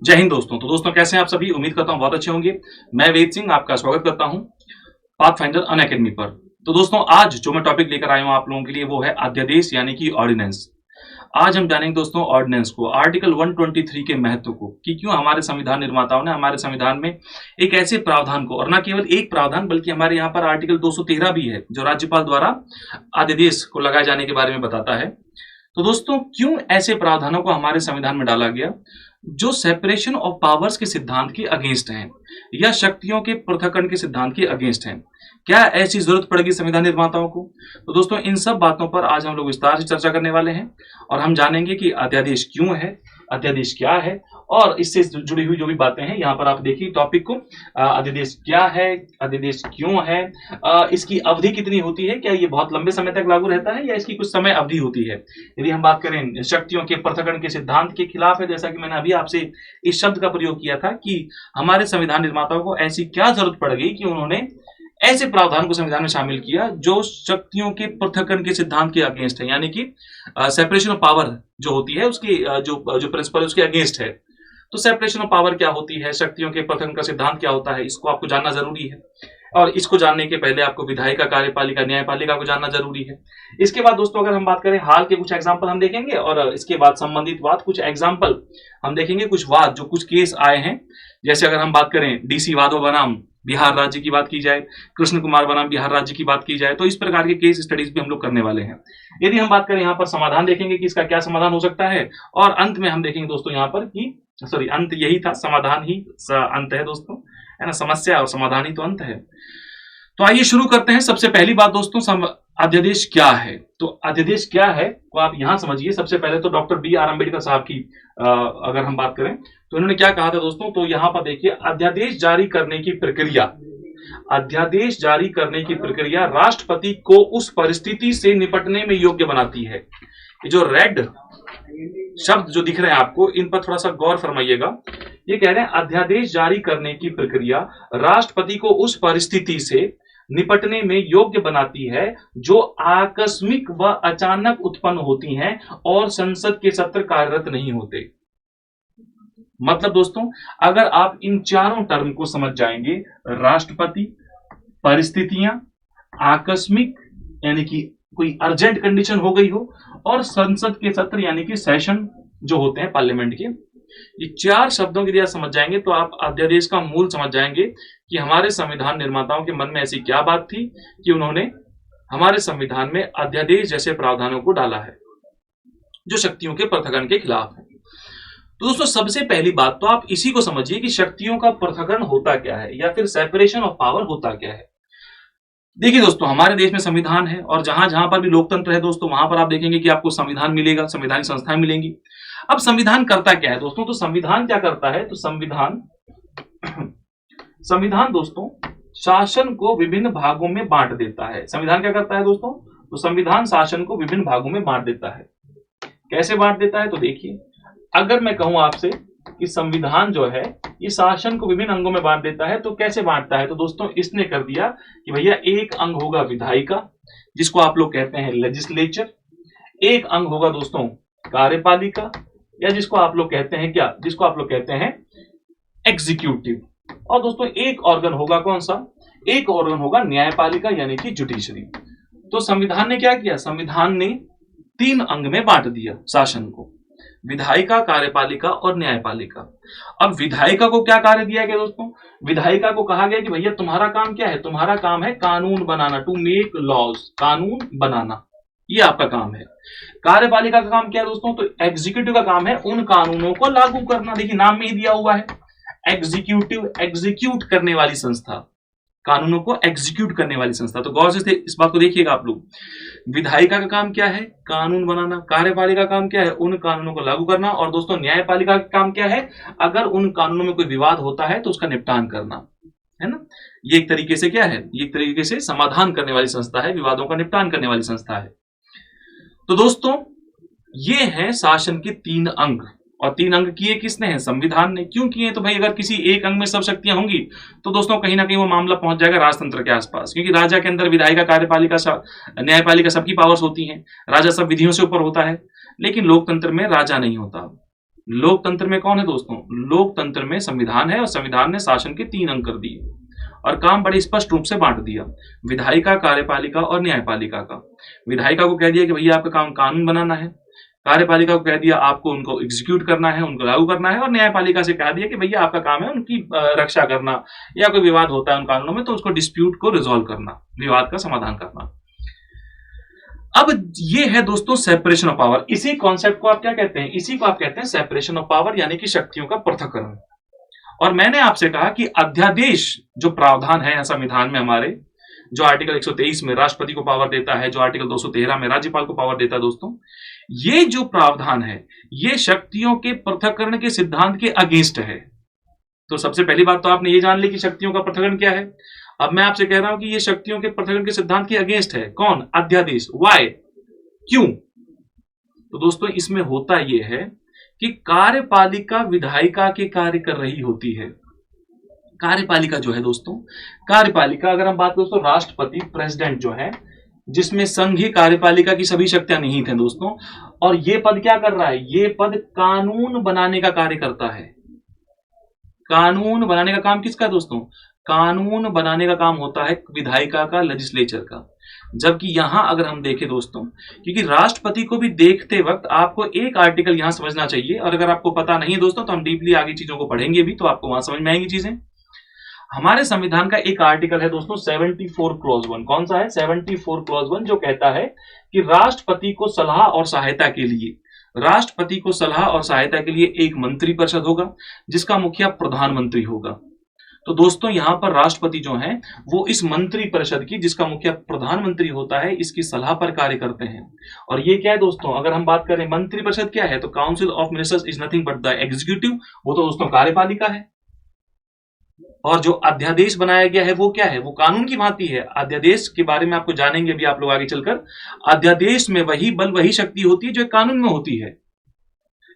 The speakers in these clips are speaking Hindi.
जय हिंद दोस्तों। तो दोस्तों कैसे हैं आप सभी? उम्मीद करता हूं बहुत अच्छे होंगे। मैं वेद सिंह आपका स्वागत करता हूं पाथफाइंडर अनअकैडमी पर। तो दोस्तों आज जो मैं टॉपिक लेकर आया हूं आप लोगों के लिए वो है अध्यादेश यानी कि ऑर्डिनेंस। आज हम जानेंगे दोस्तों ऑर्डिनेंस को, आर्टिकल 123 के महत्व को, कि क्यों हमारे संविधान निर्माताओं ने हमारे संविधान में एक ऐसे प्रावधान को, और न केवल एक प्रावधान बल्कि हमारे यहाँ पर आर्टिकल 213 भी है जो राज्यपाल द्वारा अध्यादेश को लगाए जाने के बारे में बताता है। तो दोस्तों क्यों ऐसे प्रावधानों को हमारे संविधान में डाला गया जो सेपरेशन ऑफ पावर्स के सिद्धांत के अगेंस्ट हैं या शक्तियों के पृथक्करण के सिद्धांत के अगेंस्ट हैं? क्या ऐसी जरूरत पड़ेगी संविधान निर्माताओं को? तो दोस्तों इन सब बातों पर आज हम लोग विस्तार से चर्चा करने वाले हैं और हम जानेंगे कि अध्यादेश क्यों है, अध्यादेश क्या है, और इससे जुड़ी हुई जो भी बातें हैं यहाँ पर आप देखिए टॉपिक को। अध्यादेश क्या है, अध्यादेश क्यों है, इसकी अवधि कितनी होती है, क्या ये बहुत लंबे समय तक लागू रहता है या इसकी कुछ समय अवधि होती है? यदि हम बात करें शक्तियों के पृथक्करण के सिद्धांत के खिलाफ है, जैसा कि मैंने अभी आपसे इस शब्द का प्रयोग किया था कि हमारे संविधान निर्माताओं को ऐसी क्या जरूरत पड़ गई कि उन्होंने ऐसे प्रावधान को संविधान में शामिल किया जो शक्तियों के पृथक्करण के सिद्धांत के अगेंस्ट है, यानी कि सेपरेशन ऑफ पावर जो होती है उसकी जो प्रिंसिपल है उसके अगेंस्ट है। तो सेपरेशन ऑफ पावर क्या होती है, शक्तियों के पृथक्करण का सिद्धांत क्या होता है, इसको आपको जानना जरूरी है। और इसको जानने के पहले आपको विधायिका, कार्यपालिका, न्यायपालिका को जानना जरूरी है। इसके बाद दोस्तों अगर हम बात करें हाल के कुछ एग्जाम्पल हम देखेंगे और इसके बाद संबंधित वाद, कुछ एग्जाम्पल हम देखेंगे, कुछ वाद जो कुछ केस आए हैं। जैसे अगर हम बात करें डीसी वादो बनाम बिहार राज्य की बात की जाए, कृष्ण कुमार बनाम बिहार राज्य की बात की जाए, तो इस प्रकार के केस स्टडीज भी हम लोग करने वाले हैं। यदि हम बात करें यहाँ पर समाधान देखेंगे कि इसका क्या समाधान हो सकता है, और अंत में हम देखेंगे दोस्तों यहाँ पर कि अंत यही था, समाधान ही अंत है दोस्तों, है ना। समस्या और समाधान ही तो अंत है। तो आइए शुरू करते हैं। सबसे पहली बात दोस्तों, अध्यादेश क्या है? तो अध्यादेश क्या है तो आप यहां समझिए। सबसे पहले तो डॉक्टर बी आर अम्बेडकर साहब की अगर हम बात करें तो इन्होंने क्या कहा था दोस्तों, तो यहां पर देखिए अध्यादेश जारी करने की प्रक्रिया, अध्यादेश जारी करने की प्रक्रिया राष्ट्रपति को उस परिस्थिति से निपटने में योग्य बनाती है। ये जो रेड शब्द जो दिख रहे हैं आपको, इन पर थोड़ा सा गौर फरमाइएगा। ये कह रहे हैं अध्यादेश जारी करने की प्रक्रिया राष्ट्रपति को उस परिस्थिति से निपटने में योग्य बनाती है जो आकस्मिक व अचानक उत्पन्न होती हैं और संसद के सत्र कार्यरत नहीं होते। मतलब दोस्तों अगर आप इन चारों टर्म को समझ जाएंगे, राष्ट्रपति, परिस्थितियां, आकस्मिक यानी कि कोई अर्जेंट कंडीशन हो गई हो, और संसद के सत्र यानी कि सेशन जो होते हैं पार्लियामेंट के, ये चार शब्दों की यदि आप समझ जाएंगे तो आप अध्यादेश का मूल समझ जाएंगे कि हमारे संविधान निर्माताओं के मन में ऐसी क्या बात थी कि उन्होंने हमारे संविधान में अध्यादेश जैसे प्रावधानों को डाला है जो शक्तियों के पृथक्करण के खिलाफ है। तो दोस्तों सबसे पहली बात तो आप इसी को समझिए कि शक्तियों का पृथक्करण होता क्या है या फिर सेपरेशन ऑफ पावर होता क्या है। देखिए दोस्तों हमारे देश में संविधान है और जहां जहां पर भी लोकतंत्र है दोस्तों वहां पर आप देखेंगे कि आपको संविधान मिलेगा, संवैधानिक संस्थाएं मिलेंगी। अब संविधान करता क्या है दोस्तों, तो संविधान क्या करता है, तो संविधान दोस्तों शासन को विभिन्न भागों में बांट देता है। संविधान क्या करता है दोस्तों, तो संविधान शासन को विभिन्न भागों में बांट देता है। कैसे बांट देता है, तो देखिए अगर मैं कहूं आपसे कि संविधान जो है ये शासन को विभिन्न अंगों में बांट देता है, तो कैसे बांटता है, तो दोस्तों इसने कर दिया कि भैया एक अंग होगा विधायिका जिसको आप लोग कहते हैं लेजिस्लेचर, एक अंग होगा दोस्तों कार्यपालिका या जिसको आप लोग कहते हैं क्या, जिसको आप लोग कहते हैं एग्जीक्यूटिव, और दोस्तों एक ऑर्गन होगा कौन सा, एक ऑर्गन होगा न्यायपालिका यानी कि जुडिशरी। तो संविधान ने क्या किया, संविधान ने तीन अंग में बांट दिया शासन को, विधायिका, कार्यपालिका और न्यायपालिका। अब विधायिका को क्या कार्य दिया गया दोस्तों, विधायिका को कहा गया कि भैया तुम्हारा काम क्या है, तुम्हारा काम है कानून बनाना, टू मेक लॉज, कानून बनाना, ये आपका काम है। कार्यपालिका का काम क्या है दोस्तों, तो एग्जीक्यूटिव का काम है उन कानूनों को लागू करना। देखिए नाम में ही दिया हुआ है एग्जीक्यूटिव, एग्जीक्यूट करने वाली संस्था, कानूनों को एग्जीक्यूट करने वाली संस्था। तो गौर से इस बात को देखिएगा आप लोग, विधायिका का काम क्या है, कानून बनाना, कार्यपालिका का काम क्या है, उन कानूनों को लागू करना, और दोस्तों न्यायपालिका का काम क्या है, अगर उन कानूनों में कोई विवाद होता है तो उसका निपटान करना, है ना। ये एक तरीके से क्या है, ये एक तरीके से समाधान करने वाली संस्था है, विवादों का निपटान करने वाली संस्था है। तो दोस्तों ये है शासन के तीन अंग, और तीन अंग किए किसने हैं, संविधान ने। क्यों किए, तो भाई अगर किसी एक अंग में सब शक्तियां होंगी तो दोस्तों कहीं ना कहीं वो मामला पहुंच जाएगा राजतंत्र के आसपास, क्योंकि राजा के अंदर विधायिका, कार्यपालिका, न्यायपालिका सबकी पावर्स होती हैं, राजा सब विधियों से ऊपर होता है, लेकिन लोकतंत्र में राजा नहीं होता, लोकतंत्र में कौन है दोस्तों? लोकतंत्र में संविधान है और संविधान ने शासन के 3 अंग कर दिए और काम बड़े स्पष्ट रूप से बांट दिया, विधायिका, कार्यपालिका और न्यायपालिका का। विधायिका को कह दिया कि भैया आपका काम कानून बनाना है, कार्यपालिका को कह दिया आपको उनको एग्जीक्यूट करना है, उनको लागू करना है, और न्यायपालिका से कह दिया कि भैया आपका काम है उनकी रक्षा करना, या कोई विवाद होता है उन कानूनों में तो उसको डिस्प्यूट को रिजॉल्व करना, विवाद का समाधान करना। अब ये है दोस्तों सेपरेशन ऑफ पावर। इसी कॉन्सेप्ट को आप क्या कहते हैं? इसी को आप कहते हैं सेपरेशन ऑफ पावर, यानी कि शक्तियों का पृथक्करण। और मैंने आपसे कहा कि अध्यादेश जो प्रावधान है संविधान में हमारे, जो आर्टिकल 123 में राष्ट्रपति को पावर देता है, जो आर्टिकल 213 में राज्यपाल को पावर देता है दोस्तों, ये जो प्रावधान है ये शक्तियों के पृथक्करण के सिद्धांत के अगेंस्ट है। तो सबसे पहली बात तो आपने ये जान ली कि शक्तियों का पृथक्करण क्या है। अब मैं आपसे कह रहा हूं कि ये शक्तियों के पृथक्करण के सिद्धांत के अगेंस्ट है। कौन? अध्यादेश। वाई? क्यों? तो दोस्तों इसमें होता यह है कि कार्यपालिका विधायिका के कार्य कर रही होती है। कार्यपालिका जो है दोस्तों, कार्यपालिका अगर हम बात करें तो राष्ट्रपति, प्रेसिडेंट जो है, जिसमें संघीय कार्यपालिका की सभी शक्तियां निहित हैं दोस्तों। और ये पद क्या कर रहा है? ये पद कानून बनाने का कार्य करता है। कानून बनाने का काम किसका है दोस्तों? कानून बनाने का काम होता है विधायिका का, लेजिस्लेचर का। जबकि यहां अगर हम देखें दोस्तों, क्योंकि राष्ट्रपति को भी देखते वक्त आपको एक आर्टिकल यहां समझना चाहिए, और अगर आपको पता नहीं है दोस्तों तो हम डीपली आगे चीजों को पढ़ेंगे भी, तो आपको वहां समझ में आएंगी चीजें। हमारे संविधान का एक आर्टिकल है दोस्तों 74 क्लॉज 1। कौन सा है? 74 क्लॉज 1, जो कहता है कि राष्ट्रपति को सलाह और सहायता के लिए, राष्ट्रपति को सलाह और सहायता के लिए एक मंत्री परिषद होगा जिसका मुखिया प्रधानमंत्री होगा। तो दोस्तों यहां पर राष्ट्रपति जो हैं वो इस मंत्री परिषद की, जिसका मुखिया प्रधानमंत्री होता है, इसकी सलाह पर कार्य करते हैं। और ये क्या है दोस्तों? अगर हम बात करें मंत्री परिषद क्या है, तो council of ministers is nothing but the executive, वो तो दोस्तों कार्यपालिका है। और जो अध्यादेश बनाया गया है वो क्या है? वो कानून की भांति है। अध्यादेश के बारे में आपको जानेंगे भी आप लोग आगे चलकर। अध्यादेश में वही बल, वही शक्ति होती है जो कानून में होती है।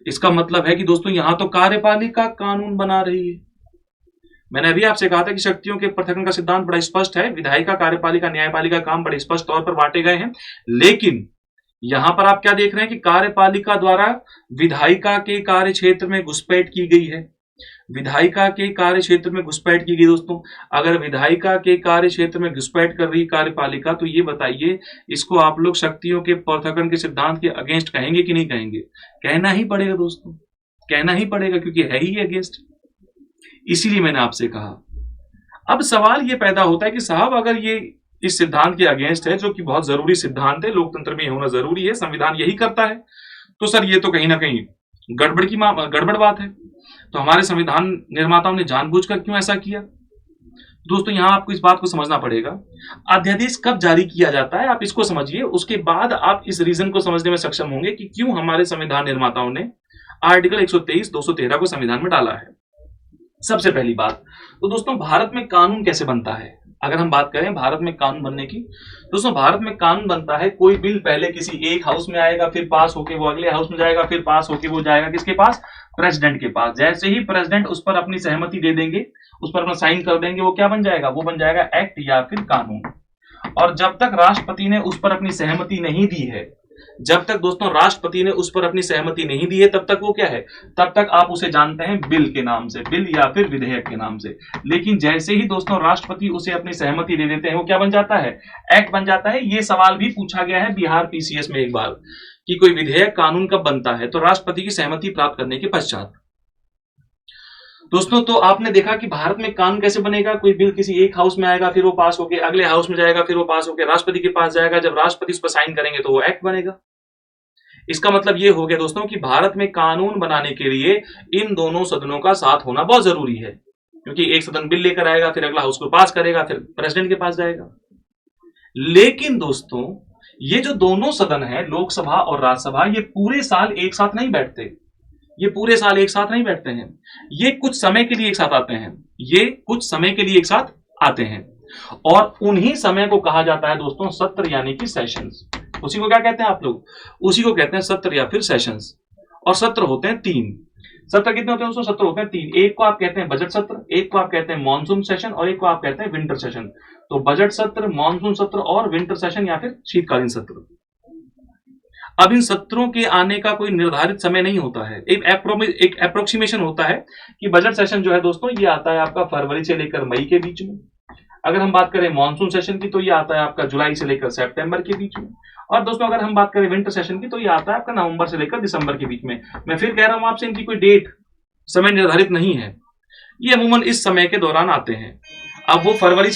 इसका मतलब है कि दोस्तों यहां तो कार्यपालिका कानून बना रही है। मैंने अभी आपसे कहा था कि शक्तियों के पृथक्करण का सिद्धांत बड़ा स्पष्ट है। विधायिका, कार्यपालिका, न्यायपालिका काम बड़े स्पष्ट तौर पर बांटे गए हैं। लेकिन यहां पर आप क्या देख रहे हैं कि कार्यपालिका द्वारा विधायिका के कार्य क्षेत्र में घुसपैठ की गई है। विधायिका के कार्य क्षेत्र में घुसपैठ की गई दोस्तों। अगर विधायिका के कार्य क्षेत्र में घुसपैठ कर रही कार्यपालिका, तो ये बताइए इसको आप लोग शक्तियों के पृथक्करण के सिद्धांत के अगेंस्ट कहेंगे कि नहीं कहेंगे? कहना ही पड़ेगा दोस्तों, कहना ही पड़ेगा, क्योंकि है ही अगेंस्ट। इसीलिए मैंने आपसे कहा। अब सवाल ये पैदा होता है कि साहब अगर ये इस सिद्धांत के अगेंस्ट है, जो कि बहुत जरूरी सिद्धांत है, लोकतंत्र में होना जरूरी है, संविधान यही करता है, तो सर ये तो कहीं ना कहीं गड़बड़ बात है। तो हमारे संविधान निर्माताओं ने जानबूझकर क्यों ऐसा किया? दोस्तों यहां आपको इस बात को समझना पड़ेगा। अध्यादेश कब जारी किया जाता है आप इसको समझिए, उसके बाद आप इस रीजन को समझने में सक्षम होंगे कि क्यों हमारे संविधान निर्माताओं ने आर्टिकल 123, 213 को संविधान में डाला है। सबसे पहली बात तो दोस्तों भारत में कानून कैसे बनता है? अगर हम बात करें भारत में कानून बनने की, दोस्तों भारत में कानून बनता है, कोई बिल पहले किसी एक हाउस में आएगा, फिर पास होके वो अगले हाउस में जाएगा, फिर पास होके वो जाएगा किसके पास? प्रेसिडेंट के पास। जैसे ही प्रेसिडेंट उस पर अपनी सहमति दे देंगे, उस पर अपना साइन कर देंगे, वो क्या बन जाएगा? वो बन जाएगा एक्ट या फिर कानून। और जब तक राष्ट्रपति ने उस पर अपनी सहमति नहीं दी है, जब तक दोस्तों राष्ट्रपति ने उस पर अपनी सहमति नहीं दी है, तब तक वो क्या है? तब तक आप उसे जानते हैं बिल के नाम से, बिल या फिर विधेयक के नाम से। लेकिन जैसे ही दोस्तों राष्ट्रपति उसे अपनी सहमति दे देते हैं, वो क्या बन जाता है? एक्ट बन जाता है। ये सवाल भी पूछा गया है बिहार पीसीएस में एक बार कि कोई विधेयक कानून कब बनता है? तो राष्ट्रपति की सहमति प्राप्त करने के पश्चात। दोस्तों तो आपने देखा कि भारत में कानून कैसे बनेगा? कोई बिल किसी एक हाउस में आएगा, फिर वो पास होके अगले हाउस में जाएगा, फिर वो पास होके राष्ट्रपति के पास जाएगा। जब राष्ट्रपति इस पर साइन करेंगे तो वो एक्ट बनेगा। इसका मतलब ये हो गया दोस्तों कि भारत में कानून बनाने के लिए इन दोनों सदनों का साथ होना बहुत जरूरी है, क्योंकि एक सदन बिल लेकर आएगा, फिर अगला हाउस को पास करेगा, फिर प्रेसिडेंट के पास जाएगा। लेकिन दोस्तों ये जो दोनों सदन है, लोकसभा और राज्यसभा, ये पूरे साल एक साथ नहीं बैठते। ये पूरे साल एक साथ नहीं बैठते हैं, ये कुछ समय के लिए एक साथ आते हैं। ये कुछ समय के लिए एक साथ आते हैं और उन्हीं समय को कहा जाता है दोस्तों सत्र, यानी कि सेशंस। उसी को क्या कहते हैं आप लोग? उसी को कहते हैं सत्र या फिर सेशंस। और सत्र होते हैं 3। सत्र कितने होते हैं दोस्तों? सत्र होते हैं 3। एक को आप कहते हैं बजट सत्र, एक को आप कहते हैं मॉनसून सेशन, और एक को आप कहते हैं विंटर सेशन। तो बजट सत्र, मॉनसून सत्र और विंटर सेशन या फिर शीतकालीन सत्र। अब इन सत्रों के आने का कोई निर्धारित समय नहीं होता है, एक अप्रोक्सीमेशन होता है कि बजट सेशन जो है दोस्तों ये आता है आपका फरवरी से लेकर मई के बीच में। अगर हम बात करें मॉनसून सेशन की तो ये आता है आपका जुलाई से लेकर सितंबर के बीच में। और दोस्तों अगर हम बात करें विंटर सेशन की तो ये आता है आपका नवंबर से लेकर दिसंबर के बीच में। मैं फिर कह रहा हूं आपसे, इनकी कोई डेट समय निर्धारित नहीं है, ये अमूमन इस समय के दौरान आते हैं। अब वो फरवरी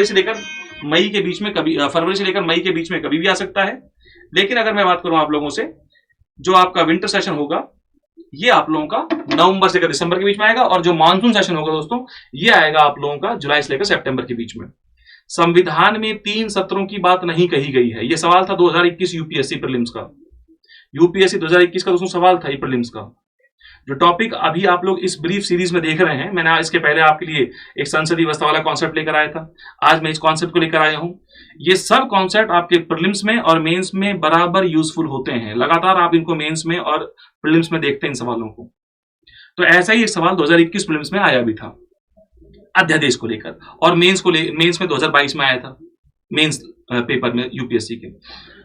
से लेकर मई के बीच में कभी भी आ सकता है। लेकिन अगर मैं बात करूं आप लोगों से, जो आपका विंटर सेशन होगा ये आप लोगों का नवंबर से लेकर दिसंबर के बीच में आएगा, और जो मानसून सेशन होगा दोस्तों ये आएगा आप लोगों का जुलाई से लेकर सितंबर के बीच में। संविधान में 3 सत्रों की बात नहीं कही गई है। यह सवाल था 2021 यूपीएससी प्रीलिम्स का। यूपीएससी 2021 का दोस्तों सवाल था ये प्रीलिम्स का। जो टॉपिक अभी आप लोग इस ब्रीफ सीरीज में देख रहे हैं, मैंने इसके पहले आपके लिए एक संसदीय व्यवस्था वाला कॉन्सेप्ट लेकर आया था, आज मैं इस कॉन्सेप्ट को लेकर आया हूं। ये सब कॉन्सेप्ट आपके प्रीलिम्स में और मेंस में बराबर यूजफुल होते हैं। लगातार आप इनको मेंस में और प्रीलिम्स में देखते हैं इन सवालों को। तो ऐसा ही एक सवाल 2021 प्रीलिम्स में आया भी था अध्यादेश को लेकर, और मेंस में 2022 में आया था, मेंस पेपर में यूपीएससी के।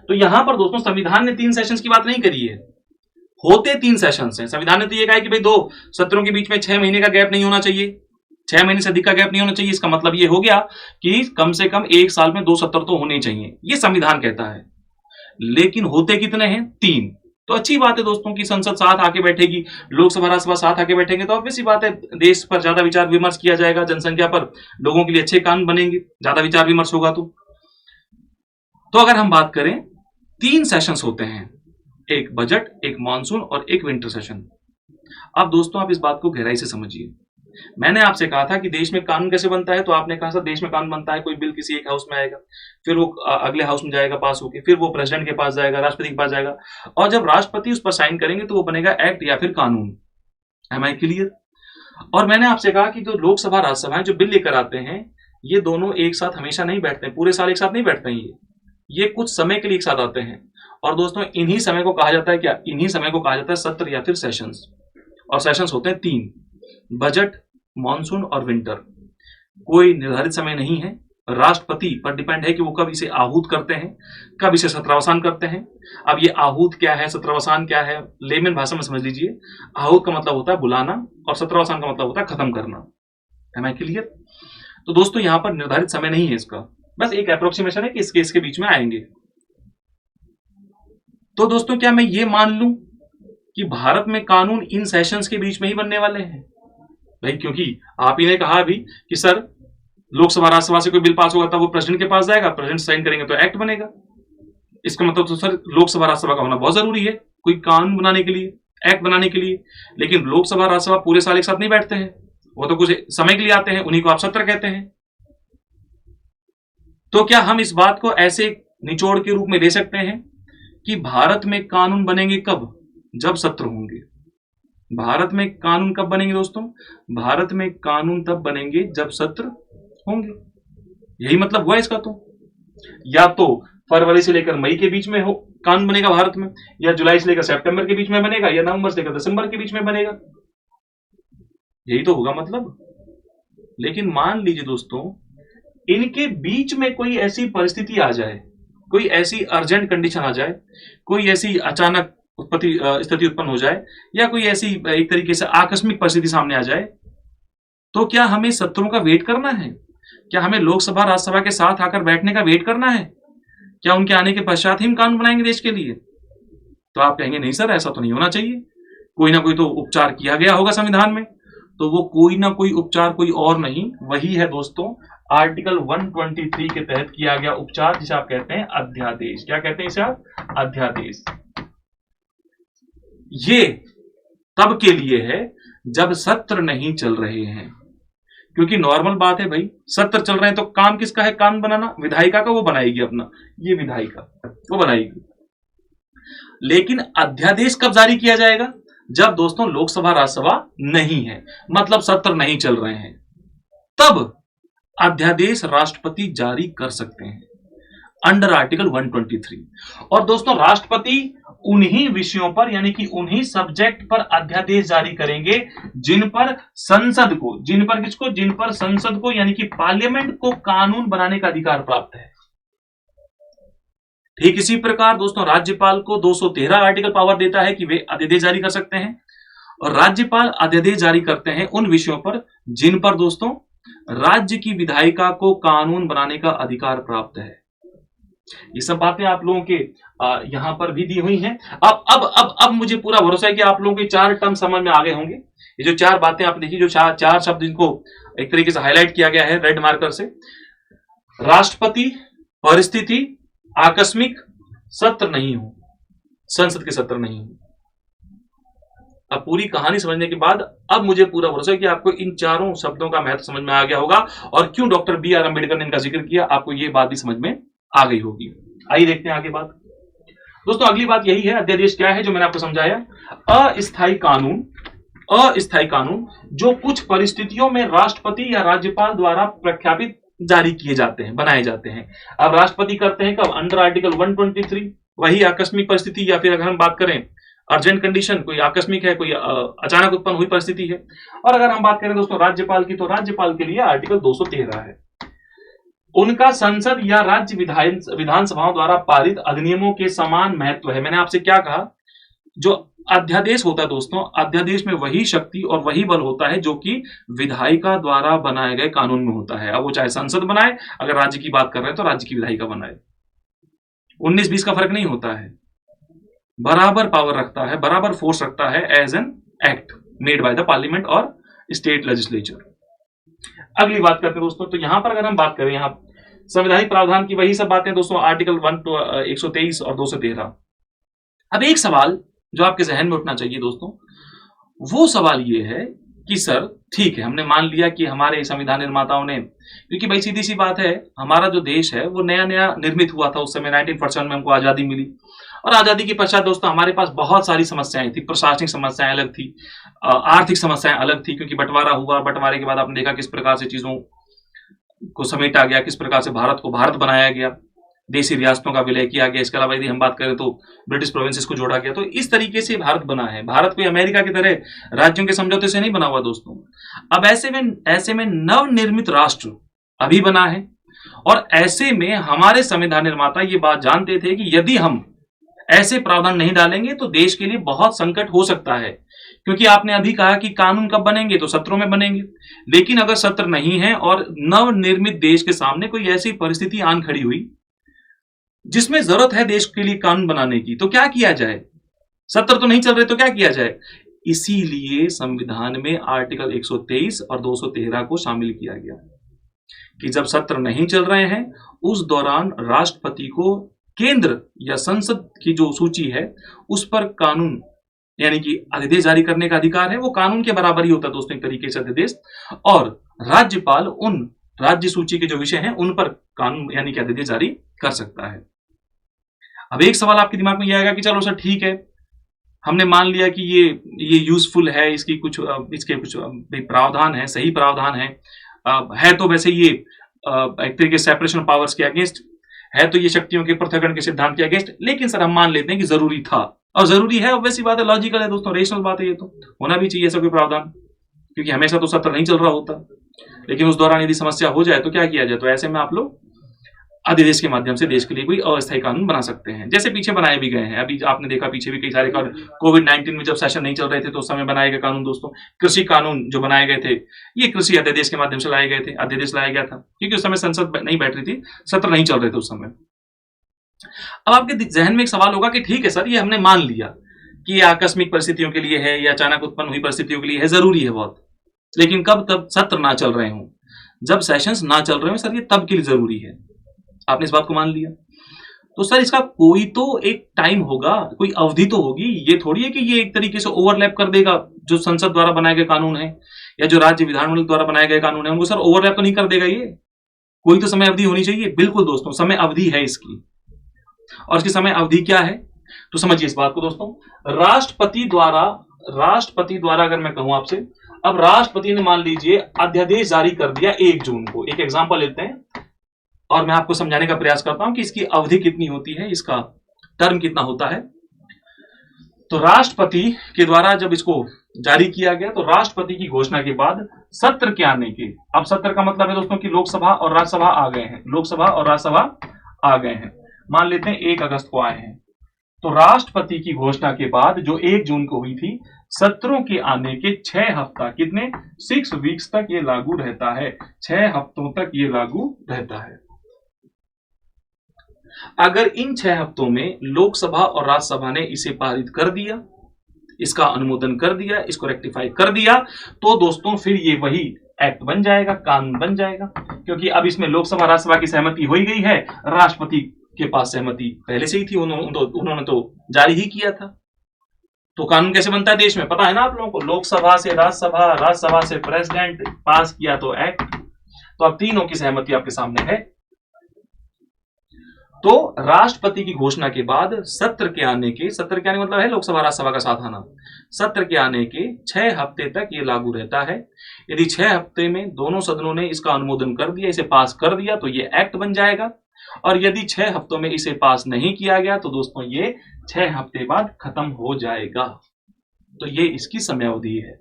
तो यहां पर दोस्तों संविधान ने 3 सेशंस की बात नहीं करी है, होते 3 सेशंस हैं। संविधान ने तो ये कहा है कि भाई 2 सत्रों के बीच में 6 महीने का गैप नहीं होना चाहिए, 6 महीने से अधिक का गैप नहीं होना चाहिए। इसका मतलब ये हो गया कि कम से कम 1 साल में 2 सत्र तो होने चाहिए, ये संविधान कहता है। लेकिन होते कितने हैं? 3। तो अच्छी बात है दोस्तों की संसद साथ आके बैठेगी, लोकसभा राज्यसभा साथ आके बैठेंगे, तो ऑब्वियस सी बात है देश पर ज्यादा विचार विमर्श किया जाएगा, जनसंख्या पर लोगों के लिए अच्छे कानून बनेंगे, ज्यादा विचार विमर्श होगा। तो अगर हम बात करें 3 सेशंस होते हैं, एक बजट, एक मानसून और एक विंटर सेशन। अब दोस्तों आप इस बात को गहराई से समझिए। मैंने आपसे कहा था कि देश में कानून कैसे बनता है, तो आपने कहा सर देश में कानून बनता है, कोई बिल किसी एक हाउस में आएगा, फिर वो अगले हाउस में जाएगा पास होके, फिर वो प्रेसिडेंट के पास जाएगा, राष्ट्रपति के पास जाएगा, और जब राष्ट्रपति उस पर साइन करेंगे तो वो बनेगा एक्ट या फिर कानून। Am I clear? और मैंने आपसे कहा कि जो लोकसभा राज्यसभा जो बिल लेकर आते हैं ये दोनों एक साथ हमेशा नहीं बैठते हैं, पूरे साल एक साथ नहीं बैठते हैं, ये कुछ समय के लिए एक साथ आते हैं। और दोस्तों इन्हीं समय को कहा जाता है क्या? इन्हीं समय को कहा जाता है सत्र या फिर सेशंस। और सेशंस होते हैं 3, बजट, मॉनसून और विंटर। कोई निर्धारित समय नहीं है, राष्ट्रपति पर डिपेंड है कि वो कब इसे आहूत करते हैं, कब इसे सत्रावसान करते हैं। अब ये आहूत क्या है, सत्रावसान क्या है, लेमन भाषा में समझ लीजिए। आहूत का मतलब होता है बुलाना और सत्रावसान का मतलब होता है खत्म करना। Am I clear? तो दोस्तों यहां पर निर्धारित समय नहीं है इसका, बस एक अप्रोक्सीमेशन है कि इसके इसके बीच में आएंगे। तो दोस्तों क्या मैं ये मान लूं कि भारत में कानून इन सेशंस के बीच में ही बनने वाले हैं? भाई क्योंकि आप ही ने कहा भी कि सर लोकसभा राज्यसभा से कोई बिल पास होगा तब वो प्रेसिडेंट के पास जाएगा, प्रेसिडेंट साइन करेंगे तो एक्ट बनेगा। इसका मतलब तो सर लोकसभा राज्यसभा का होना बहुत जरूरी है कोई कानून बनाने के लिए, एक्ट बनाने के लिए। लेकिन लोकसभा राज्यसभा पूरे साल एक साथ नहीं बैठते हैं, वो तो कुछ समय के लिए आते हैं, उन्हीं को आप सत्र कहते हैं। तो क्या हम इस बात को ऐसे निचोड़ के रूप में ले सकते हैं कि भारत में कानून बनेंगे कब? जब सत्र होंगे। भारत में कानून कब बनेंगे दोस्तों? भारत में कानून तब बनेंगे जब सत्र होंगे। यही मतलब हुआ इसका। तो या तो फरवरी से लेकर मई के बीच में हो कानून बनेगा भारत में, या जुलाई से लेकर सितंबर के बीच में बनेगा, या नवंबर से लेकर दिसंबर के बीच में बनेगा। यही तो होगा मतलब। लेकिन मान लीजिए दोस्तों इनके बीच में कोई ऐसी परिस्थिति आ जाए, कोई ऐसी अर्जेंट कंडीशन आ जाए, कोई ऐसी अचानक स्थिति उत्पन्न हो जाए, या कोई ऐसी एक तरीके से आकस्मिक परिस्थिति सामने आ जाए, तो क्या हमें सत्रों का वेट करना है? क्या हमें लोकसभा राज्यसभा के साथ आकर बैठने का वेट करना है? क्या उनके आने के पश्चात ही हम कानून बनाएंगे देश के लिए? तो आप कहेंगे नहीं सर ऐसा तो नहीं होना चाहिए, कोई ना कोई तो उपचार किया गया होगा संविधान में। तो वो कोई ना कोई उपचार कोई और नहीं, वही है दोस्तों आर्टिकल 123 के तहत किया गया उपचार, जिसे आप कहते हैं अध्यादेश। क्या कहते हैं इसे आप? अध्यादेश। ये तब के लिए है जब सत्र नहीं चल रहे हैं, क्योंकि नॉर्मल बात है भाई सत्र चल रहे हैं तो काम किसका है कानून बनाना? विधायिका का, वो बनाएगी अपना, ये विधायिका वो बनाएगी। लेकिन अध्यादेश कब जारी किया जाएगा? जब दोस्तों लोकसभा राज्यसभा नहीं है, मतलब सत्र नहीं चल रहे हैं, तब अध्यादेश राष्ट्रपति जारी कर सकते हैं अंडर आर्टिकल 123। और दोस्तों राष्ट्रपति उन्हीं विषयों पर यानी कि उन्हीं सब्जेक्ट पर अध्यादेश जारी करेंगे जिन पर संसद को, जिन पर किसको? जिन पर संसद को यानी कि पार्लियामेंट को कानून बनाने का अधिकार प्राप्त है। ठीक इसी प्रकार दोस्तों राज्यपाल को 213 आर्टिकल पावर देता है कि वे अध्यादेश जारी कर सकते हैं, और राज्यपाल अध्यादेश जारी करते हैं उन विषयों पर जिन पर दोस्तों राज्य की विधायिका को कानून बनाने का अधिकार प्राप्त है। ये सब बातें आप लोगों के यहां पर भी दी हुई हैं। अब मुझे पूरा भरोसा है कि आप लोगों के 4 टर्म समझ में आ गए होंगे। ये जो 4 बातें आपने देखी, जो चार शब्द इनको एक तरीके से हाईलाइट किया गया है रेड मार्कर से, राष्ट्रपति, परिस्थिति, आकस्मिक, सत्र नहीं हो, संसद के सत्र नहीं हो। अब पूरी कहानी समझने के बाद अब मुझे पूरा भरोसा है कि आपको इन चारों शब्दों का महत्व समझ में आ गया होगा, और क्यों डॉक्टर बी आर अम्बेडकर ने इनका जिक्र किया आपको ये बात भी समझ में आ गई होगी। आइए देखते हैं आगे बात। दोस्तों अगली बात यही है, अध्यादेश क्या है, जो मैंने आपको समझाया। अस्थायी कानून, अस्थायी कानून जो कुछ परिस्थितियों में राष्ट्रपति या राज्यपाल द्वारा प्रख्यापित जारी किए जाते हैं, बनाए जाते हैं। अब राष्ट्रपति करते हैं कब? अंडर आर्टिकल 123, वही आकस्मिक परिस्थिति, या फिर अगर हम बात करें अर्जेंट कंडीशन, कोई आकस्मिक है, कोई अचानक उत्पन्न हुई परिस्थिति है। और अगर हम बात करें दोस्तों राज्यपाल की, तो राज्यपाल के लिए आर्टिकल 213 है। उनका संसद या राज्य विधानसभाओं द्वारा पारित अधिनियमों के समान महत्व है। मैंने आपसे क्या कहा, जो अध्यादेश होता है दोस्तों, अध्यादेश में वही शक्ति और वही बल होता है जो कि विधायिका द्वारा बनाए गए कानून में होता है। अब वो चाहे संसद बनाए, अगर राज्य की बात कर रहे हैं तो राज्य की विधायिका बनाए, 19-20 का फर्क नहीं होता है, बराबर पावर रखता है, बराबर फोर्स रखता है as an act made by the parliament और स्टेट लेजिस्लेचर। अगली बात करते हैं दोस्तों, तो यहां पर अगर हम बात करें यहां संवैधानिक प्रावधान की, वही सब बातें दोस्तों आर्टिकल 123 और 213। अब एक सवाल जो आपके जहन में उठना चाहिए दोस्तों, वो सवाल ये है कि सर ठीक है, हमने मान लिया कि हमारे संविधान निर्माताओं ने, क्योंकि भाई सीधी सी बात है, हमारा जो देश है वो नया नया निर्मित हुआ था उस समय, 1947 में हमको आजादी मिली, और आजादी के पश्चात दोस्तों हमारे पास बहुत सारी समस्याएं थी। प्रशासनिक समस्याएं अलग थी, आर्थिक समस्याएं अलग थी, क्योंकि बंटवारा हुआ, बंटवारे के बाद आपने देखा किस प्रकार से चीजों को समेटा गया, किस प्रकार से भारत को भारत बनाया गया, देशी रियासतों का विलय किया गया। इसके अलावा यदि हम बात करें तो ब्रिटिश प्रोविंसेस को जोड़ा गया। तो इस तरीके से भारत बना है। भारत कोई अमेरिका की तरह राज्यों के समझौते से नहीं बना हुआ दोस्तों। अब ऐसे में नवनिर्मित राष्ट्र अभी बना है, और ऐसे में हमारे संविधान निर्माता ये बात जानते थे कि यदि हम ऐसे प्रावधान नहीं डालेंगे तो देश के लिए बहुत संकट हो सकता है। क्योंकि आपने अभी कहा कि कानून कब बनेंगे, तो सत्रों में बनेंगे, लेकिन अगर सत्र नहीं है और नवनिर्मित देश के सामने कोई ऐसी परिस्थिति आन खड़ी हुई जिसमें जरूरत है देश के लिए कानून बनाने की, तो क्या किया जाए? सत्र तो नहीं चल रहे, तो क्या किया जाए? इसीलिए संविधान में आर्टिकल 123 और 213 को शामिल किया गया कि जब सत्र नहीं चल रहे हैं उस दौरान राष्ट्रपति को केंद्र या संसद की जो सूची है उस पर कानून यानी कि अध्यादेश जारी करने का अधिकार है। वो कानून के बराबर ही होता है दोस्तों एक तरीके से अध्यादेश, और राज्यपाल उन राज्य सूची के जो विषय हैं उन पर कानून यानी कि अध्यादेश जारी कर सकता है। अब एक सवाल आपके दिमाग में यह आएगा कि चलो सर ठीक है, हमने मान लिया कि ये यूजफुल है, इसके कुछ प्रावधान है, सही प्रावधान है तो वैसे ये एक तरीके से सेपरेशन ऑफ पावर्स के अगेंस्ट है, तो ये शक्तियों के पृथक्करण के सिद्धांत के अगेंस्ट, लेकिन सर हम मान लेते हैं कि जरूरी था और जरूरी है। वैसी बात है, लॉजिकल है दोस्तों, रेशनल बात है, ये तो होना भी चाहिए ऐसा कोई प्रावधान, क्योंकि हमेशा तो सत्र नहीं चल रहा होता। लेकिन उस दौरान यदि समस्या हो जाए तो क्या किया जाए? तो ऐसे में आप लोग अध्यादेश के माध्यम से देश के लिए कोई अस्थायी कानून बना सकते हैं, जैसे पीछे बनाए भी गए हैं। अभी आपने देखा पीछे भी कई सारे कानून, कोविड-19 में जब सेशन नहीं चल रहे थे तो उस समय बनाए गए कानून दोस्तों, कृषि कानून जो बनाए गए थे ये कृषि अध्यादेश के माध्यम से लाए गए थे, अध्यादेश लाया गया था, क्योंकि उस समय संसद नहीं बैठ रही थी, सत्र नहीं चल रहे थे उस समय। अब आपके जहन में एक सवाल होगा कि ठीक है सर, ये हमने मान लिया कि ये आकस्मिक परिस्थितियों के लिए है या अचानक उत्पन्न हुई परिस्थितियों के लिए है, जरूरी है बहुत, लेकिन कब? तब सत्र ना चल रहे हों, जब सेशंस ना चल रहे हो सर, ये तब के लिए जरूरी है। आपने इस बात को मान लिया, तो सर इसका कोई तो एक टाइम होगा, कोई अवधि तो होगी। ये थोड़ी है कि ये एक तरीके से ओवरलैप कर देगा जो संसद द्वारा बनाए गए कानून है या जो राज्य विधानमंडल द्वारा बनाए गए कानून है, उनको सर ओवरलैप तो नहीं कर देगा। ये कोई तो समय अवधि होनी चाहिए। बिल्कुल दोस्तों, समय अवधि है इसकी, और इसकी समय अवधि क्या है तो समझिए इस बात को दोस्तों। राष्ट्रपति द्वारा अगर मैं कहूं आपसे, अब राष्ट्रपति ने मान लीजिए अध्यादेश जारी कर दिया 1 जून को, एक एग्जांपल लेते हैं और मैं आपको समझाने का प्रयास करता हूं कि इसकी अवधि कितनी होती है, इसका टर्म कितना होता है। तो राष्ट्रपति के द्वारा जब इसको जारी किया गया तो राष्ट्रपति की घोषणा के बाद सत्र के आने के, अब सत्र का मतलब है दोस्तों कि लोकसभा और राज्यसभा आ गए हैं, लोकसभा और राज्यसभा आ गए हैं। मान लेते हैं 1 अगस्त को आए हैं, तो राष्ट्रपति की घोषणा के बाद जो 1 जून को हुई थी, सत्रों के आने के 6 हफ्ता, कितने 6 वीक्स तक ये लागू रहता है, 6 हफ्तों तक ये लागू रहता है। अगर इन 6 हफ्तों में लोकसभा और राज्यसभा ने इसे पारित कर दिया, इसका अनुमोदन कर दिया, इसको रेक्टिफाई कर दिया, तो दोस्तों फिर ये वही एक्ट बन जाएगा, कानून बन जाएगा, क्योंकि अब इसमें लोकसभा राज्यसभा की सहमति हो ही गई है, राष्ट्रपति के पास सहमति पहले से ही थी, उन्होंने तो जारी ही किया था। तो कानून कैसे बनता है देश में, पता है ना आप लोगों को, लोकसभा से राज्यसभा, राज्यसभा से प्रेसिडेंट, पास किया तो एक्ट। तो अब तीनों की सहमति आपके सामने है। तो राष्ट्रपति की घोषणा के बाद सत्र के आने मतलब है लोकसभा राज्यसभा का साथ आना, सत्र के आने के 6 हफ्ते तक ये लागू रहता है। यदि 6 हफ्ते में दोनों सदनों ने इसका अनुमोदन कर दिया, इसे पास कर दिया, तो ये एक्ट बन जाएगा। और यदि 6 हफ्तों में इसे पास नहीं किया गया तो दोस्तों ये 6 हफ्ते बाद खत्म हो जाएगा। तो ये इसकी समयावधि है,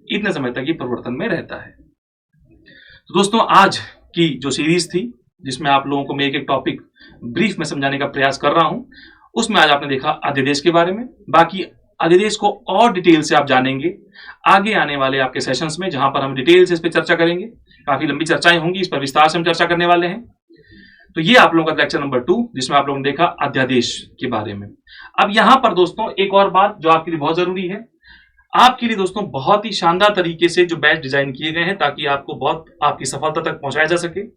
इतने समय तक ये परिवर्तन में रहता है। तो दोस्तों आज की जो सीरीज थी, जिसमें आप लोगों को मैं एक टॉपिक ब्रीफ में समझाने का प्रयास कर रहा हूं, उसमें आज आपने देखा अध्यादेश के बारे में। बाकी अध्यादेश को और डिटेल से आप जानेंगे आगे आने वाले आपके सेशंस में, जहां पर हम डिटेल से इस पर चर्चा करेंगे। काफी लंबी चर्चाएं होंगी, इस पर विस्तार से हम चर्चा करने वाले हैं। तो ये आप लोगों का लेक्चर नंबर 2, जिसमें आप लोगों ने देखा अध्यादेश के बारे में। अब यहां पर दोस्तों एक और बात जो आपके लिए बहुत जरूरी है, आपके लिए दोस्तों बहुत ही शानदार तरीके से जो बैच डिजाइन किए गए हैं, ताकि आपको बहुत आपकी सफलता तक पहुंचाया जा सके,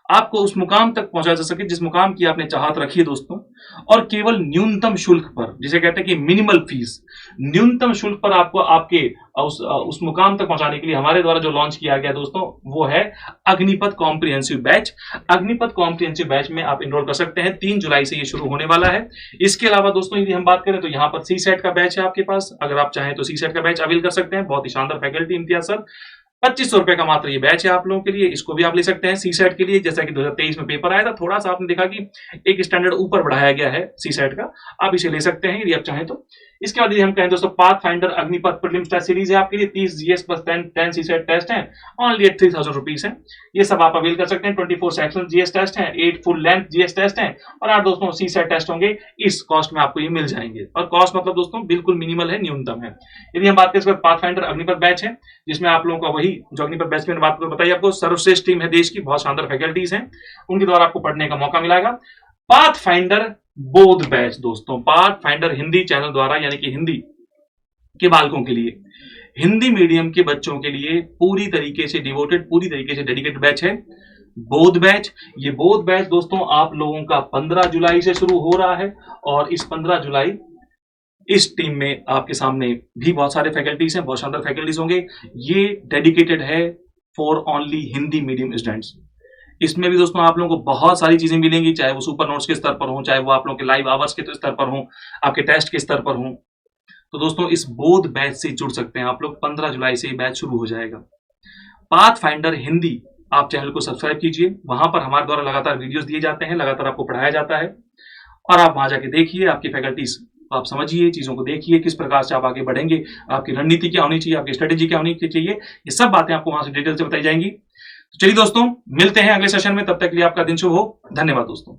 आपको उस मुकाम तक पहुंचाया जा सके जिस मुकाम की आपने चाहत रखी है दोस्तों। और केवल न्यूनतम शुल्क पर, जिसे कहते हैं कि मिनिमल फीस, न्यूनतम शुल्क पर आपको आपके उस मुकाम तक पहुंचाने के लिए हमारे द्वारा जो लॉन्च किया गया दोस्तों, वो है Agnipath comprehensive batch. Agnipath comprehensive batch में आप इनरोल कर सकते हैं, 3 जुलाई से ये शुरू होने वाला है। इसके अलावा दोस्तों यदि हम बात करें तो यहाँ पर CSET का बैच है आपके पास, अगर आप चाहें तो CSET का बैच अवेल कर सकते हैं। बहुत ही शानदार फैकल्टी, इम्तियाज सर, 2500 रुपए का मात्र ये बैच है आप लोगों के लिए, इसको भी आप ले सकते हैं। CSET के लिए जैसा कि 2023 में पेपर आया था, थोड़ा सा आपने देखा कि एक स्टैंडर्ड ऊपर बढ़ाया गया है CSET का, आप इसे ले सकते हैं यदि आप चाहें तो। इसके बाद यदि हम कहें दोस्तों, path finder Agnipath prelims test series है आपके लिए, 30 GS प्लस 10 CSET टेस्ट है, ओनली एट 3000 रुपीज है। ये सब आप अवेल कर सकते हैं। 24 सेक्शन GS टेस्ट है, 8 फुल लेंथ GS टेस्ट है, और 8 दोस्तों CSET टेस्ट होंगे। इस कॉस्ट में आपको ये मिल जाएंगे, और कॉस्ट मतलब दोस्तों बिल्कुल मिनिमल है, न्यूनतम है। यदि हम बात करें पाथ फाइंडर अग्निपथ बैच है, जिसमें आप लोगों का वही जो अग्निपथ बैच में बात बताइए, आपको सर्वश्रेष्ठ टीम है देश की, बहुत शानदार फैकल्टीज हैं, उनके द्वारा आपको पढ़ने का मौका मिलेगा। पाथ फाइंडर बोध बैच दोस्तों, पाथ फाइंडर हिंदी चैनल द्वारा, यानी कि हिंदी के बालकों के लिए, हिंदी मीडियम के बच्चों के लिए पूरी तरीके से डिवोटेड, पूरी तरीके से डेडिकेटेड बैच है बोध बैच। ये बोध बैच दोस्तों आप लोगों का 15 जुलाई से शुरू हो रहा है, और इस 15 जुलाई इस टीम में आपके सामने भी बहुत सारे फैकल्टीज हैं, बहुत शानदार फैकल्टीज होंगे। ये डेडिकेटेड है for only Hindi medium students. इसमें भी दोस्तों आप लोगों को बहुत सारी चीजें मिलेंगी, चाहे वो सुपर नोट्स के स्तर पर हो, चाहे वो आप लोगों के लाइव आवर्स के स्तर पर हो, आपके टेस्ट के स्तर पर हो। तो दोस्तों इस बोध बैच से जुड़ सकते हैं आप लोग, 15 जुलाई से ये बैच शुरू हो जाएगा। पाथ फाइंडर हिंदी, आप चैनल को सब्सक्राइब कीजिए, वहां पर हमारे द्वारा लगातार वीडियोस दिए जाते हैं, लगातार आपको पढ़ाया जाता है, और आप वहां जाके देखिए, आपकी फैकल्टीज आप समझिए, चीजों को देखिए, किस प्रकार से आप आगे बढ़ेंगे, आपकी रणनीति क्या होनी चाहिए, आपकी स्ट्रेटेजी क्या होनी चाहिए, ये सब बातें आपको वहां से डिटेल से बताई जाएंगी। तो चलिए दोस्तों, मिलते हैं अगले सेशन में, तब तक के लिए आपका दिन शुभ हो। धन्यवाद दोस्तों।